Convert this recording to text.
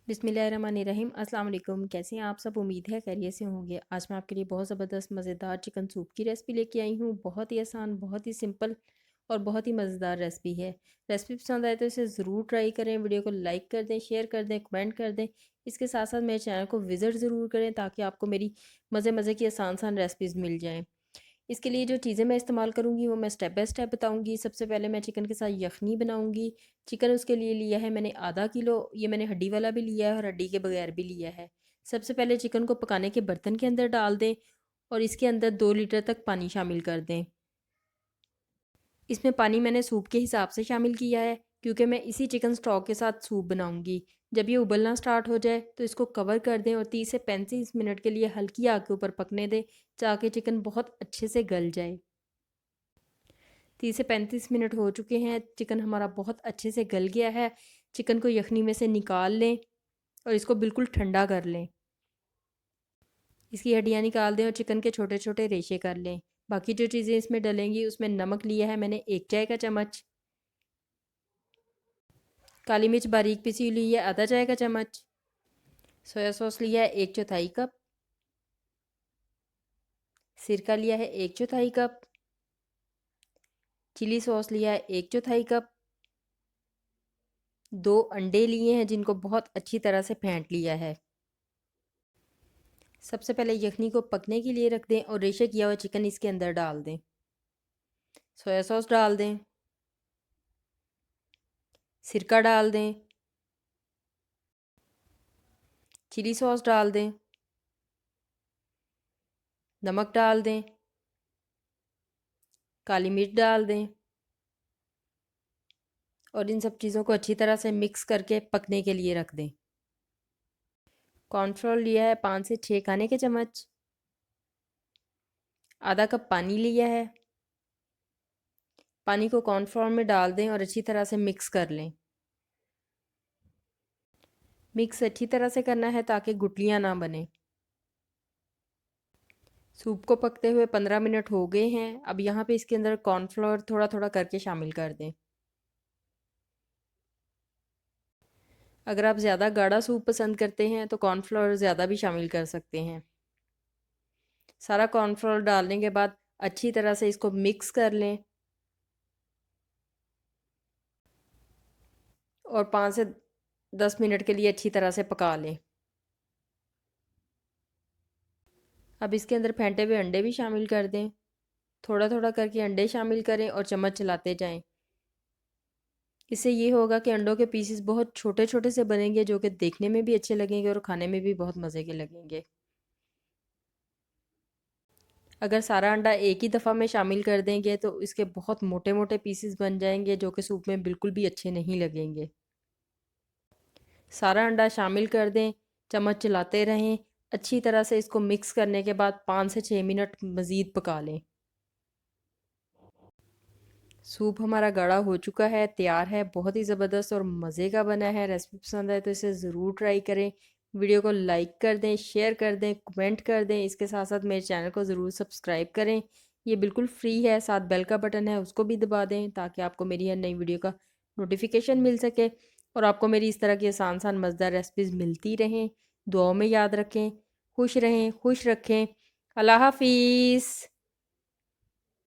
बिस्मिल्लाहिर्रहमानिर्रहीम अस्सलाम वालेकुम। कैसे हैं आप सब? उम्मीद है खैरियत से होंगे। आज मैं आपके लिए बहुत ज़बरदस्त मज़ेदार चिकन सूप की रेसिपी लेके आई हूँ। बहुत ही आसान, बहुत ही सिंपल और बहुत ही मज़ेदार रेसिपी है। रेसिपी पसंद आए तो इसे ज़रूर ट्राई करें। वीडियो को लाइक कर दें, शेयर कर दें, कमेंट कर दें। इसके साथ साथ मेरे चैनल को विज़िट ज़रूर करें ताकि आपको मेरी मज़े मज़े की आसान आसान रेसिपीज़ मिल जाएँ। इसके लिए जो चीज़ें मैं इस्तेमाल करूँगी वो मैं स्टेप बाय स्टेप बताऊँगी। सबसे पहले मैं चिकन के साथ यखनी बनाऊँगी। चिकन उसके लिए लिया है मैंने आधा किलो, ये मैंने हड्डी वाला भी लिया है और हड्डी के बगैर भी लिया है। सबसे पहले चिकन को पकाने के बर्तन के अंदर डाल दें और इसके अंदर 2 लीटर तक पानी शामिल कर दें। इसमें पानी मैंने सूप के हिसाब से शामिल किया है क्योंकि मैं इसी चिकन स्टॉक के साथ सूप बनाऊंगी। जब ये उबलना स्टार्ट हो जाए तो इसको कवर कर दें और 30 से 35 मिनट के लिए हल्की आग के ऊपर पकने दें ताकि चिकन बहुत अच्छे से गल जाए। 30 से 35 मिनट हो चुके हैं। चिकन हमारा बहुत अच्छे से गल गया है। चिकन को यखनी में से निकाल लें और इसको बिल्कुल ठंडा कर लें। इसकी हड्डियाँ निकाल दें और चिकन के छोटे छोटे रेशे कर लें। बाकी जो चीज़ें इसमें डलेंगी उसमें नमक लिया है मैंने 1 चाय का चम्मच, काली मिर्च बारीक पिसी ली है आधा चाय का चम्मच, सोया सॉस लिया है 1/4 कप, सिरका लिया है 1/4 कप, चिली सॉस लिया है 1/4 कप, 2 अंडे लिए हैं जिनको बहुत अच्छी तरह से फेंट लिया है। सबसे पहले यखनी को पकने के लिए रख दें और रेशे किया हुआ चिकन इसके अंदर डाल दें। सोया सॉस डाल दें, सिरका डाल दें, चिली सॉस डाल दें, नमक डाल दें, काली मिर्च डाल दें और इन सब चीज़ों को अच्छी तरह से मिक्स करके पकने के लिए रख दें। कॉर्नफ्लोर लिया है 5 से 6 खाने के चम्मच, आधा कप पानी लिया है। पानी को कॉर्नफ्लोर में डाल दें और अच्छी तरह से मिक्स कर लें। मिक्स अच्छी तरह से करना है ताकि गुठलियाँ ना बने। सूप को पकते हुए 15 मिनट हो गए हैं। अब यहाँ पे इसके अंदर कॉर्नफ्लोर थोड़ा थोड़ा करके शामिल कर दें। अगर आप ज़्यादा गाढ़ा सूप पसंद करते हैं तो कॉर्नफ्लोर ज़्यादा भी शामिल कर सकते हैं। सारा कॉर्नफ्लोर डालने के बाद अच्छी तरह से इसको मिक्स कर लें और 5 से 10 मिनट के लिए अच्छी तरह से पका लें। अब इसके अंदर फेंटे हुए अंडे भी शामिल कर दें। थोड़ा थोड़ा करके अंडे शामिल करें और चम्मच चलाते जाएं। इससे ये होगा कि अंडों के पीसेस बहुत छोटे छोटे से बनेंगे जो कि देखने में भी अच्छे लगेंगे और खाने में भी बहुत मज़े के लगेंगे। अगर सारा अंडा एक ही दफ़ा में शामिल कर देंगे तो इसके बहुत मोटे मोटे पीसेस बन जाएंगे जो कि सूप में बिल्कुल भी अच्छे नहीं लगेंगे। सारा अंडा शामिल कर दें, चम्मच चलाते रहें। अच्छी तरह से इसको मिक्स करने के बाद 5 से 6 मिनट मज़ीद पका लें। सूप हमारा गाढ़ा हो चुका है, तैयार है। बहुत ही ज़बरदस्त और मज़े का बना है। रेसिपी पसंद आए तो इसे ज़रूर ट्राई करें। वीडियो को लाइक कर दें, शेयर कर दें, कमेंट कर दें। इसके साथ साथ मेरे चैनल को ज़रूर सब्सक्राइब करें। ये बिल्कुल फ्री है। साथ बेल का बटन है उसको भी दबा दें ताकि आपको मेरी हर नई वीडियो का नोटिफिकेशन मिल सके और आपको मेरी इस तरह की आसान आसान मज़ेदार रेसिपीज़ मिलती रहें। दुआओं में याद रखें। खुश रहें, खुश रखें। अल्लाह हाफिज़।